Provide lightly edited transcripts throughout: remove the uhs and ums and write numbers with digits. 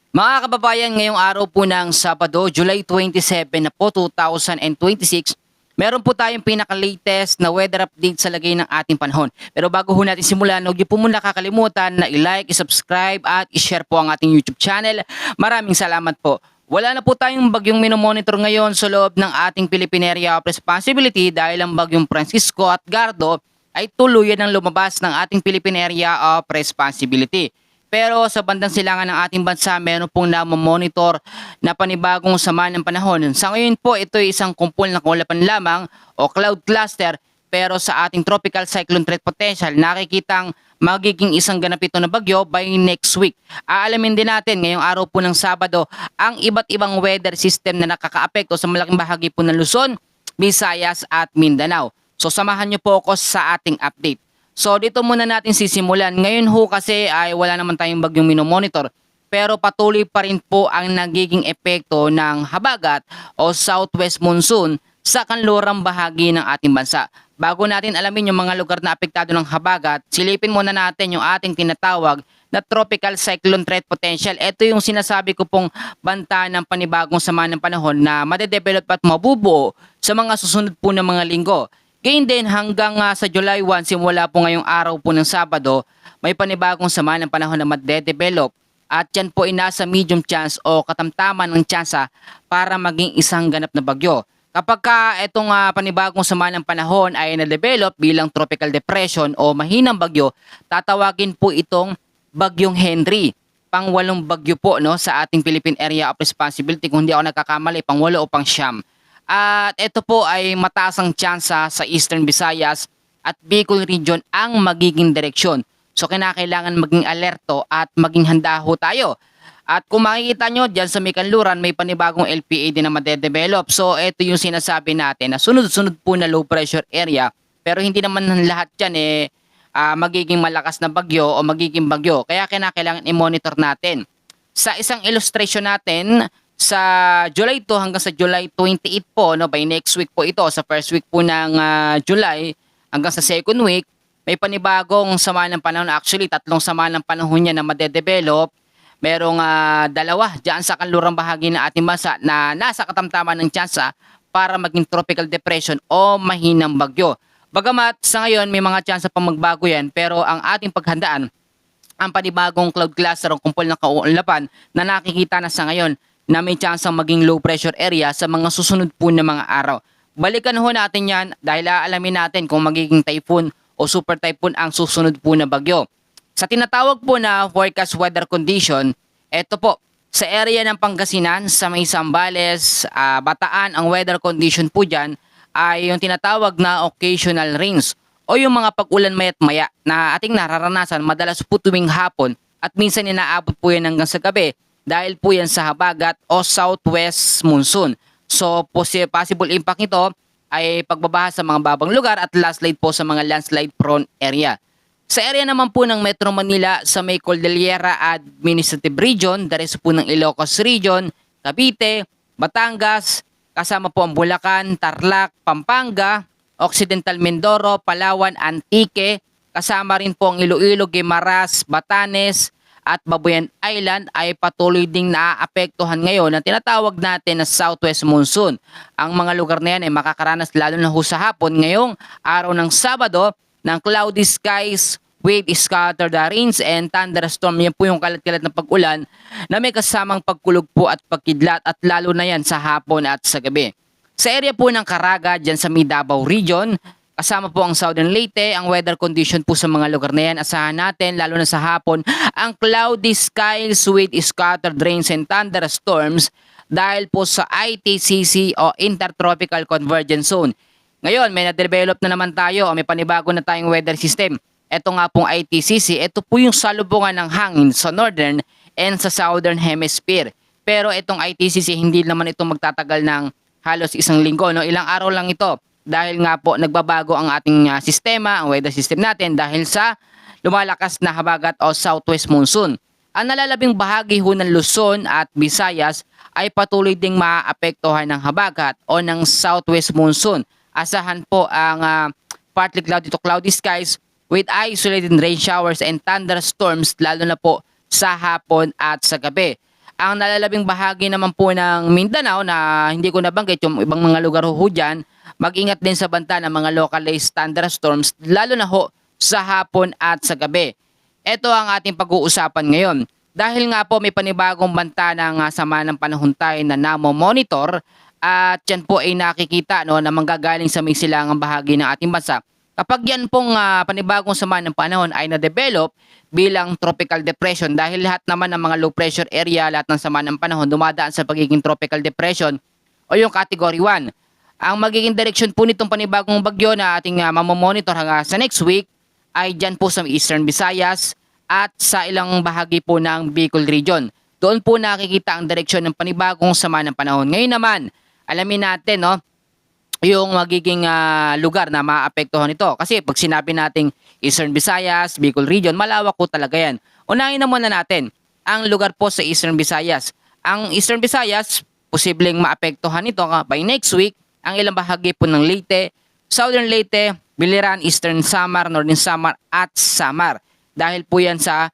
Mga kababayan, ngayong araw po ng Sabado, July 27 na po 2026, meron po tayong pinaka-latest na weather update sa lagay ng ating panahon. Pero bago ho natin simulan, huwag niyo po muna kakalimutan na i-like, i-subscribe at i-share po ang ating YouTube channel. Maraming salamat po. Wala na po tayong bagyong minomonitor ngayon sa loob ng ating Philippine Area of Responsibility dahil ang bagyong Francisco at Gardo ay tuluyan ng lumabas ng ating Philippine Area of Responsibility. Pero sa bandang silangan ng ating bansa, meron pong namomonitor na panibagong sama ng panahon. Sa ngayon po, ito ay isang kumpol na kaulapan lamang o cloud cluster. Pero sa ating tropical cyclone threat potential, nakikitang magiging isang ganap ito na bagyo by next week. Aalamin din natin ngayong araw po ng Sabado ang iba't ibang weather system na nakakaapekto sa malaking bahagi po ng Luzon, Visayas at Mindanao. So samahan niyo po ako sa ating update. So dito muna natin sisimulan. Ngayon ho kasi ay wala naman tayong bagyong minomonitor. Pero patuloy pa rin po ang nagiging epekto ng habagat o southwest monsoon sa kanlurang bahagi ng ating bansa. Bago natin alamin yung mga lugar na apektado ng habagat, silipin muna natin yung ating tinatawag na tropical cyclone threat potential. Ito yung sinasabi ko pong banta ng panibagong sama ng panahon na madedevelop at mabubuo sa mga susunod po ng mga linggo. Gayun din hanggang sa July 1, simula po ngayong araw po ng Sabado, may panibagong sama ng panahon na madedevelop at yan po ay nasa medium chance o katamtaman ng tsansa para maging isang ganap na bagyo. Kapag itong panibagong sama ng panahon ay na-develop bilang tropical depression o mahinang bagyo, tatawagin po itong Bagyong Henry. Pang-walong bagyo po no, sa ating Philippine Area of Responsibility, kung hindi ako nagkakamali, pang-walo o pang-siyam. At ito po ay mataas ang tsansa sa Eastern Visayas at Bicol region ang magiging direksyon. So kinakailangan maging alerto at maging handa ho tayo. At kung makikita nyo dyan sa may kanluran, may panibagong LPA din na madedevelop. So ito yung sinasabi natin na sunod-sunod po na low pressure area. Pero hindi naman lahat dyan magiging malakas na bagyo o magiging bagyo. Kaya kinakailangan i-monitor natin. Sa isang illustration natin, sa July 2 hanggang sa July 28 po, no, by next week po ito, sa first week po ng July hanggang sa second week, may panibagong sama ng panahon. Actually, tatlong sama ng panahon niya na madedevelop. Merong dalawa dyan sa kanlurang bahagi ng ating bansa na nasa katamtaman ng tsansa para maging tropical depression o mahinang bagyo. Bagamat sa ngayon may mga tsansa pang magbago yan, pero ang ating paghandaan, ang panibagong cloud cluster o kumpol ng kaulapan na nakikita na sa ngayon na may tsansang maging low pressure area sa mga susunod po na mga araw. Balikan ho natin yan dahil aalamin natin kung magiging typhoon o super typhoon ang susunod po na bagyo. Sa tinatawag po na forecast weather condition, eto po, sa area ng Pangasinan, sa may Zambales, Bataan, ang weather condition po dyan ay yung tinatawag na occasional rains o yung mga pag-ulan maya't maya na ating nararanasan madalas po tuwing hapon at minsan inaabot po yan hanggang sa gabi dahil po yan sa habagat o southwest monsoon. So possible impact nito ay pagbabaha sa mga babang lugar at landslide po sa mga landslide prone area. Sa area naman po ng Metro Manila sa may Cordillera Administrative Region, the rest po ng Ilocos Region, Cavite, Batangas, kasama po ang Bulacan, Tarlac, Pampanga, Occidental Mindoro, Palawan, Antique, kasama rin po ang Iloilo, Guimaras, Batanes, at Babuyan Island ay patuloy ding naaapektuhan ngayon ng tinatawag natin na southwest monsoon. Ang mga lugar na yan ay makakaranas lalo na ho sa hapon ngayong araw ng Sabado ng cloudy skies with scattered rains and thunderstorm. Yan po yung kalat-kalat na pag-ulan na may kasamang pagkulog po at pagkidlat at lalo na yan sa hapon at sa gabi. Sa area po ng Caraga, dyan sa Davao Region, kasama po ang Southern Leyte, ang weather condition po sa mga lugar na yan. Asahan natin, lalo na sa hapon, ang cloudy skies with scattered rains and thunderstorms dahil po sa ITCC o Intertropical Convergence Zone. Ngayon, may na-develop na naman tayo o may panibago na tayong weather system. Ito nga pong ITCC, ito po yung salubungan ng hangin sa northern and sa southern hemisphere. Pero itong ITCC, hindi naman ito magtatagal ng halos isang linggo. No? Ilang araw lang ito. Dahil nga po nagbabago ang ating sistema, ang weather system natin dahil sa lumalakas na habagat o southwest monsoon. Ang nalalabing bahagi ho ng Luzon at Visayas ay patuloy ding maapektuhan ng habagat o ng southwest monsoon. Asahan po ang partly cloudy to cloudy skies with isolated rain showers and thunderstorms lalo na po sa hapon at sa gabi. Ang nalalabing bahagi naman po ng Mindanao na hindi ko nabanggit yung ibang mga lugar ho dyan, mag-ingat din sa banta ng mga localized thunderstorms lalo na ho sa hapon at sa gabi. Ito ang ating pag-uusapan ngayon. Dahil nga po may panibagong banta ng sama ng panahon tayo na namo-monitor at yan po ay nakikita no, na manggagaling sa may silangang bahagi ng ating bansa. Kapag yan pong panibagong sama ng panahon ay na-develop bilang tropical depression dahil lahat naman ng mga low pressure area, lahat ng sama ng panahon dumadaan sa pagiging tropical depression o yung category 1. Ang magiging direction po nitong panibagong bagyo na ating mamomonitor hanggang sa next week ay dyan po sa Eastern Visayas at sa ilang bahagi po ng Bicol region. Doon po nakikita ang direksyon ng panibagong sama ng panahon. Ngayon naman, alamin natin no, yung magiging lugar na maapektuhan nito. Kasi pag sinabi nating Eastern Visayas, Bicol region, malawak po talaga yan. Unahin na muna natin ang lugar po sa Eastern Visayas. Ang Eastern Visayas, posibleng maapektuhan nito by next week ang ilang bahagi po ng Leyte, Southern Leyte, Biliran, Eastern Samar, Northern Samar at Samar. Dahil po yan sa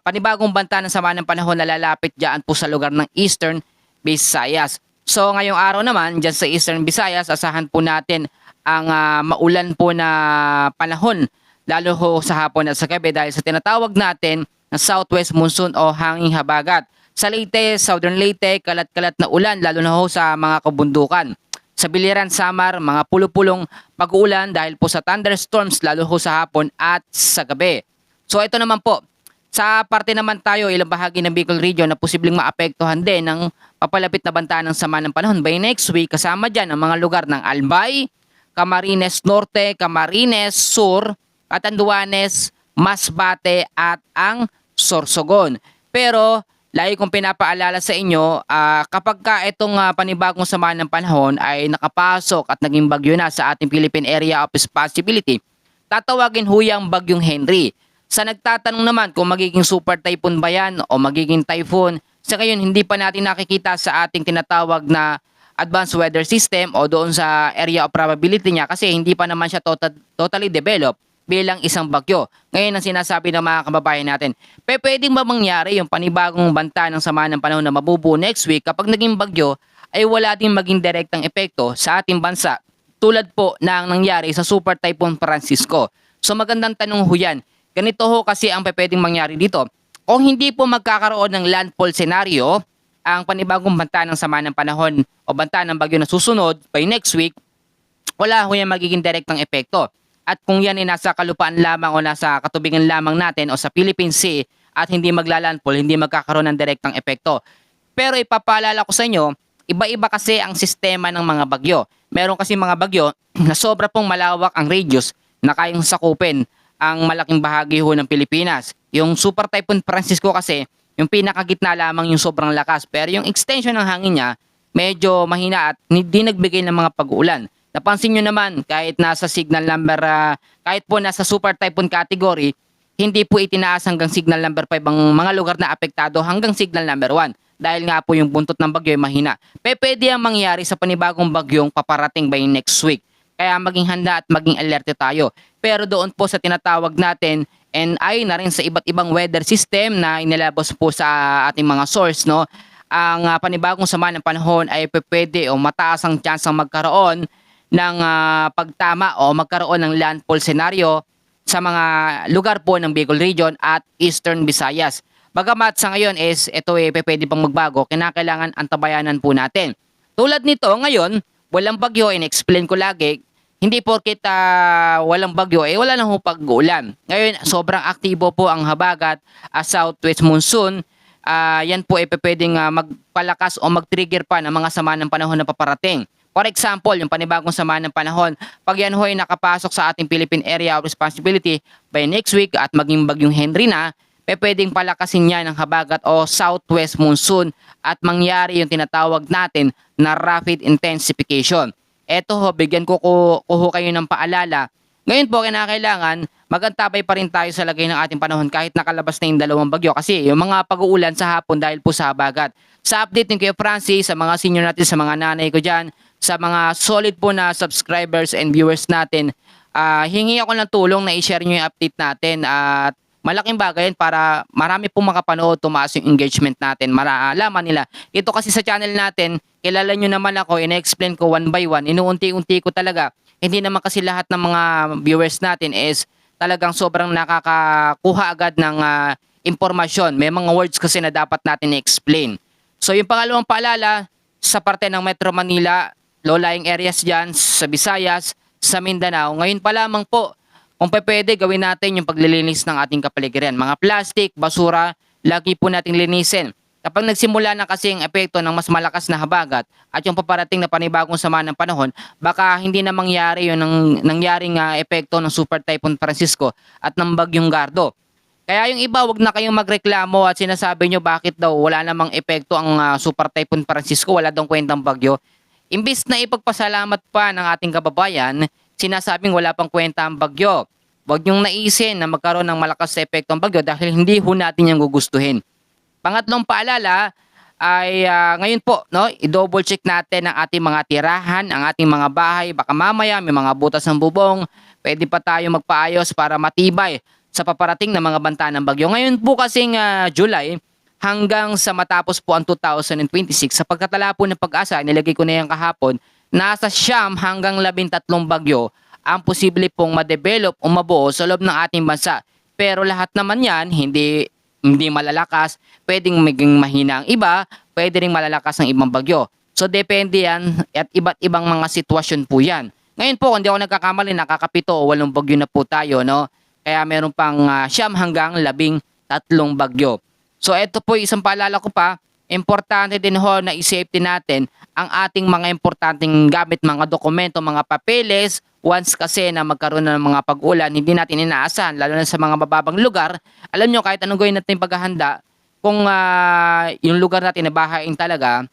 panibagong banta ng sama ng panahon na lalapit dyan po sa lugar ng Eastern Visayas. So ngayong araw naman dyan sa Eastern Visayas, asahan po natin ang maulan po na panahon lalo ho sa hapon at sa gabi dahil sa tinatawag natin na southwest monsoon o hanging habagat. Sa Leyte, Southern Leyte, kalat-kalat na ulan lalo na ho sa mga kabundukan. Sa Biliran, Samar, mga pulupulong pag-uulan dahil po sa thunderstorms lalo ho sa hapon at sa gabi. So ito naman po, sa parte naman tayo, ilang bahagi ng Bicol region na posibleng maapektuhan din ng papalapit na banta ng sama ng panahon by next week. Kasama dyan ang mga lugar ng Albay, Camarines Norte, Camarines Sur, Catanduanes, Masbate at ang Sorsogon. Pero lagi kong pinapaalala sa inyo, kapag ka itong panibagong sama ng panahon ay nakapasok at naging bagyo na sa ating Philippine Area of Responsibility, tatawagin huyang bagyong Henry. Sa nagtatanong naman kung magiging super typhoon ba yan o magiging typhoon, sa ngayon hindi pa natin nakikita sa ating tinatawag na advanced weather system o doon sa area of probability niya kasi hindi pa naman siya totally developed bilang isang bagyo. Ngayon ang sinasabi ng mga kababayan natin, pwedeng ba mangyari yung panibagong banta ng sama ng panahon na mabubuo next week kapag naging bagyo ay wala din maging direktang epekto sa ating bansa tulad po ng nangyari sa Super Typhoon Francisco. So magandang tanong ho yan. Ganito ho kasi ang pwedeng mangyari dito. Kung hindi po magkakaroon ng landfall scenario, ang panibagong banta ng sama ng panahon o banta ng bagyo na susunod by next week, wala ho yan magiging direktang epekto. At kung yan ay nasa kalupaan lamang o nasa katubigan lamang natin o sa Philippine Sea at hindi maglalandfall, hindi magkakaroon ng direktang epekto. Pero ipapaalala ko sa inyo, iba-iba kasi ang sistema ng mga bagyo. Meron kasi mga bagyo na sobra pong malawak ang radius na kayang sakupin ang malaking bahagi ho ng Pilipinas. Yung Super Typhoon Francisco kasi, yung pinakagitna lamang yung sobrang lakas. Pero yung extension ng hangin niya, medyo mahina at hindi nagbigay ng mga pag-uulan. Napansin nyo naman, kahit nasa signal number, kahit po nasa Super Typhoon category, hindi po itinaas hanggang signal number 5 ang mga lugar na apektado hanggang signal number 1. Dahil nga po yung buntot ng bagyo ay mahina. Pwede ang mangyari sa panibagong bagyong paparating by next week. Kaya maging handa at maging alerte tayo. Pero doon po sa tinatawag natin and ay na rin sa iba't ibang weather system na inilabas po sa ating mga source, no? Ang panibagong sama ng panahon ay pwede o mataas ang chance ang magkaroon ng pagtama o magkaroon ng landfall scenario sa mga lugar po ng Bicol region at Eastern Visayas. Bagamat sa ngayon is ito pwede pang magbago, kinakailangan antabayanan po natin. Tulad nito ngayon, walang bagyo, in-explain ko lagi, hindi porket walang bagyo, wala nang pag-uulan. Ngayon, sobrang aktibo po ang habagat, southwest monsoon. Yan po pwedeng magpalakas o mag-trigger pa ng mga sama ng panahon na paparating. For example, yung panibagong sama ng panahon, pag yan ho ay nakapasok sa ating Philippine Area of Responsibility by next week at maging bagyong Henry na, pwedeng palakasin niya ng habagat o southwest monsoon at mangyari yung tinatawag natin na rapid intensification. Eto ho, bigyan ko kayo ng paalala. Ngayon po, kinakailangan magantabay pa rin tayo sa lagay ng ating panahon kahit nakalabas na yung dalawang bagyo. Kasi yung mga pag-uulan sa hapon dahil po sa habagat. Sa update ni Kuya Francis, sa mga senior natin, sa mga nanay ko dyan, sa mga solid po na subscribers and viewers natin, hingi ako ng tulong na i-share nyo yung update natin at malaking bagay yan para marami pong makapanood, tumaas yung engagement natin, malaman nila. Ito kasi sa channel natin, kilala nyo naman ako, ina-explain ko one by one, inuunti-unti ko talaga. Hindi naman kasi lahat ng mga viewers natin is talagang sobrang nakakakuha agad ng impormasyon. May mga words kasi na dapat natin i-explain. So yung pangalawang paalala, sa parte ng Metro Manila, low-lying areas dyan, sa Visayas, sa Mindanao, ngayon pa lamang po, kung pwede, gawin natin yung paglilinis ng ating kapaligiran. Mga plastic, basura, lagi po nating linisin. Kapag nagsimula na kasi ang epekto ng mas malakas na habagat at yung paparating na panibagong sama ng panahon, baka hindi na mangyari yun ng nangyaring epekto ng Super Typhoon Francisco at ng Bagyong Gardo. Kaya yung iba, wag na kayong magreklamo at sinasabi nyo bakit daw wala namang epekto ang Super Typhoon Francisco, wala daw kwentang bagyo. Imbis na ipagpasalamat pa ng ating kababayan, sinasabing wala pang kwenta ang bagyo. Huwag niyong naisin na magkaroon ng malakas na epekto ang bagyo dahil hindi ho natin yung gugustuhin. Pangatlong paalala ay ngayon po, no, i-double check natin ang ating mga tirahan, ang ating mga bahay. Baka mamaya may mga butas ng bubong, pwede pa tayo magpaayos para matibay sa paparating na mga banta ng bagyo. Ngayon po kasing July, hanggang sa matapos po ang 2026, sa pagkatala po ng Pag-asa, nilagay ko na yan kahapon, nasa 9 hanggang 13 bagyo ang posible pong ma-develop o mabuo sa loob ng ating bansa. Pero lahat naman yan, hindi malalakas, pwedeng maging mahina ang iba, pwede ring malalakas ang ibang bagyo. So depende yan at iba't ibang mga sitwasyon po yan. Ngayon po, kung di ako nagkakamali, nakakapito o 8 bagyo na po tayo, no? Kaya meron pang 9 hanggang 13 bagyo. So ito po isang paalala ko pa, importante din ho na i-safety natin ang ating mga importanteng gamit, mga dokumento, mga papeles. Once kasi na magkaroon na ng mga pag-ulan, hindi natin inaasahan, lalo na sa mga mababang lugar. Alam nyo, kahit anong gawin natin paghahanda, kung yung lugar natin na bahain talagang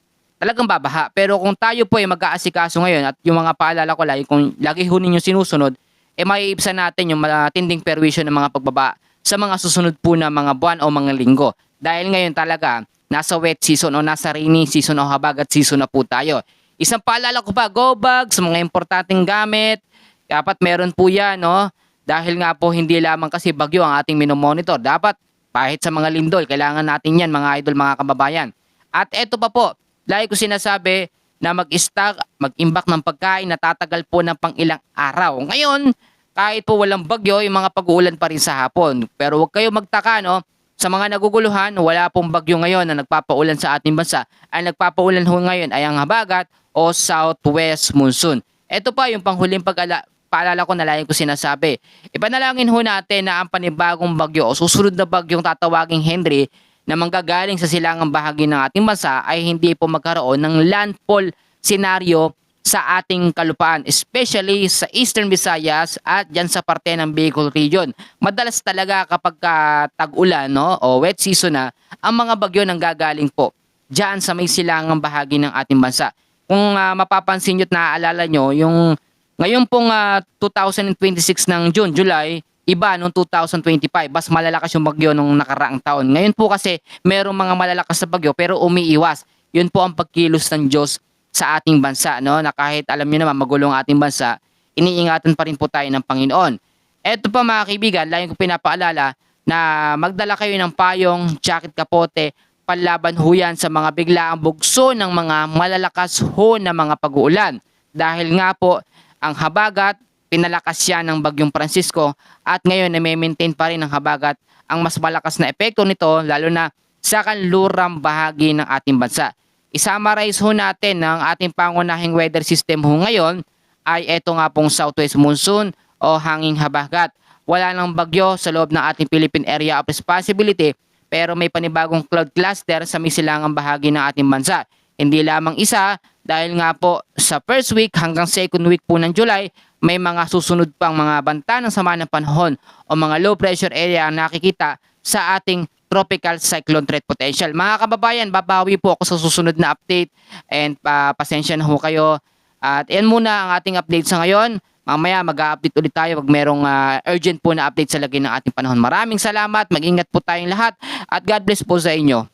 babaha. Pero kung tayo po ay mag-aasikaso ngayon at yung mga paalala ko lagi, kung lagi ho ninyo sinusunod, maiibsan natin yung matinding perwisyo ng mga pagbaba sa mga susunod po na mga buwan o mga linggo. Dahil ngayon talaga, nasa wet season o nasa rainy season o habagat season na po tayo. Isang paalala ko pa, go bags, mga importanteng gamit, dapat meron po yan, no? Dahil nga po hindi lamang kasi bagyo ang ating minomonitor. Dapat kahit sa mga lindol, kailangan natin yan mga idol, mga kababayan. At eto pa po, lagi ko sinasabi na mag-stock, mag-imbak ng pagkain na tatagal po ng pang ilang araw. Ngayon, kahit po walang bagyo, yung mga pag-uulan pa rin sa hapon. Pero huwag kayo magtaka, no? Sa mga naguguluhan, wala pong bagyo ngayon na nagpapaulan sa ating bansa. Ang nagpapaulan ho ngayon ay ang habagat o southwest monsoon. Ito pa yung panghuling paalala ko na lagi ko sinasabi. Ipanalangin ho natin na ang panibagong bagyo o susunod na bagyong tatawaging Henry na manggagaling sa silangang bahagi ng ating bansa ay hindi po magkaroon ng landfall scenario sa ating kalupaan, especially sa Eastern Visayas at dyan sa parte ng Bicol region. Madalas talaga kapag tag-ulan, no, o wet season na, ang mga bagyo nang gagaling po dyan sa may silangang bahagi ng ating bansa. Kung mapapansin nyo at naaalala nyo, yung ngayon pong 2026 ng June, July, iba noong 2025, mas malalakas yung bagyo nung nakaraang taon. Ngayon po kasi merong mga malalakas na bagyo pero umiiwas. Yun po ang pagkilos ng Diyos sa ating bansa, no? Na kahit alam niyo naman magulong ating bansa, iniingatan pa rin po tayo ng Panginoon. Eto pa mga kaibigan, lagi ko pinapaalala na magdala kayo ng payong, jacket, kapote, panlaban ho yan sa mga biglaang bugso ng mga malalakas ho na mga pag-uulan. Dahil nga po, ang habagat, pinalakas yan ng Bagyong Francisco at ngayon na maintain pa rin ng habagat ang mas malakas na epekto nito lalo na sa kanlurang bahagi ng ating bansa. I-summarize ho natin ng ating pangunahing weather system ho ngayon ay eto nga pong southwest monsoon o hanging habagat. Wala nang bagyo sa loob ng ating Philippine Area of Responsibility pero may panibagong cloud cluster sa may silangang bahagi ng ating bansa. Hindi lamang isa dahil nga po sa first week hanggang second week po ng July may mga susunod pang mga banta ng sama ng panahon o mga low pressure area ang nakikita sa ating tropical cyclone threat potential. Mga kababayan, babawi po ako sa susunod na update and pasensya na ho kayo. At yan muna ang ating update sa ngayon. Mamaya mag-update ulit tayo pag merong urgent po na update sa lagay ng ating panahon. Maraming salamat, mag-ingat po tayong lahat at God bless po sa inyo.